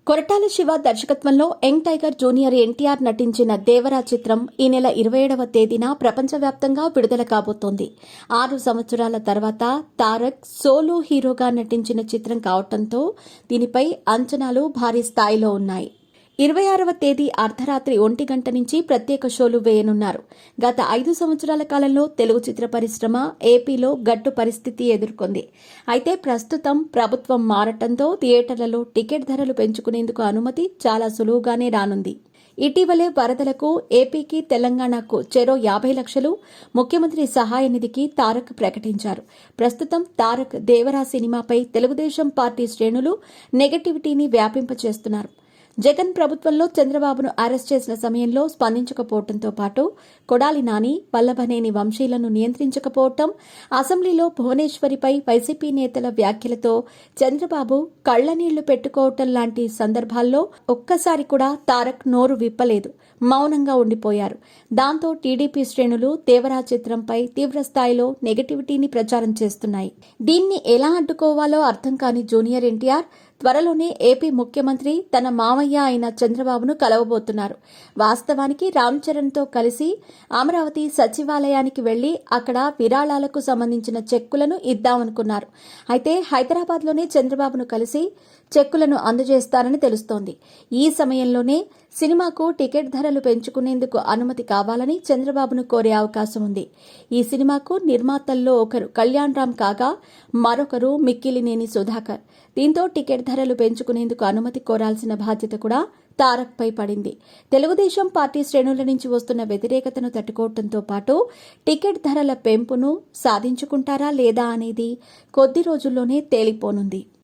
కొరటాల శివ దర్శకత్వంలో young tiger junior NTR నటించిన దేవరా చిత్రం ఈ నెల 27వ తేదీన ప్రపంచవ్యాప్తంగా విడుదల కాబోతోంది. 6 సంవత్సరాల తర్వాత తారక్ సోలో హీరోగా నటించిన చిత్రం కావడంతో దీనిపై అంచనాలు భారీ స్థాయిలో ఉన్నాయి. 26వ తేదీ అర్ధరాత్రి 1 గంట నుంచి ప్రత్యేక షోలు వేయనున్నారు. గత 5 సంవత్సరాల కాలంలో తెలుగు చిత్ర పరిశ్రమ ఏపీలో గడ్డు పరిస్థితి ఎదుర్కొంది. అయితే ప్రస్తుతం ప్రభుత్వం మారటంతో థియేటర్లలో టికెట్ ధరలు పెంచుకునేందుకు అనుమతి చాలా సులువుగానే రానుంది. ఇటీవలే వరదలకు ఏపీకి తెలంగాణకు చెరో 50 లక్షలు ముఖ్యమంత్రి సహాయ నిధికి తారక్ ప్రకటించారు. ప్రస్తుతం తారక్ దేవరా సినిమాపై తెలుగుదేశం పార్టీ శ్రేణులు నెగటివిటీని వ్యాపింపచేస్తున్నారు. జగన్ ప్రభుత్వంలో చంద్రబాబును అరెస్ట్ చేసిన సమయంలో స్పందించకపోవడంతో పాటు కొడాలి నాని, వల్లభనేని వంశీలను నియంత్రించకపోవడం, అసెంబ్లీలో భువనేశ్వరిపై వైసీపీ నేతల వ్యాఖ్యలతో చంద్రబాబు కళ్లనీళ్లు పెట్టుకోవటం లాంటి సందర్భాల్లో ఒక్కసారి కూడా తారక్ నోరు విప్పలేదు, మౌనంగా ఉండిపోయారు. దాంతో టీడీపీ శ్రేణులు దేవరా చిత్రంపై తీవ్రస్థాయిలో నెగటివిటీని ప్రచారం చేస్తున్నాయి. దీన్ని ఎలా అడ్డుకోవాలో అర్థం కాని జూనియర్ ఎన్టీఆర్ త్వరలోనే ఏపీ ముఖ్యమంత్రి తన మామయ్య అయిన చంద్రబాబును కలవబోతున్నారు. వాస్తవానికి రామ్ చరణ్తో కలిసి అమరావతి సచివాలయానికి వెళ్లి అక్కడ విరాళాలకు సంబంధించిన చెక్కులను ఇద్దామనుకున్నారు. అయితే హైదరాబాద్లోనే చంద్రబాబును కలిసి చెక్కులను అందజేస్తారని తెలుస్తోంది. ఈ సమయంలోనే సినిమాకు టికెట్ ధరలు పెంచుకునేందుకు అనుమతి కావాలని చంద్రబాబును కోరే అవకాశం ఉంది. ఈ సినిమాకు నిర్మాతల్లో ఒకరు కళ్యాణ్ రామ్ కాగా మరొకరు మిక్కిలినేని సుధాకర్. దీంతో టికెట్ ధరలు పెంచుకునేందుకు అనుమతి కోరాల్సిన బాధ్యత కూడా తారక్పై పడింది. తెలుగుదేశం పార్టీ శ్రేణుల నుంచి వస్తున్న వ్యతిరేకతను తట్టుకోవడంతో పాటు టికెట్ ధరల పెంపును సాధించుకుంటారా లేదా అనేది కొద్ది రోజుల్లోనే తేలిపోనుంది.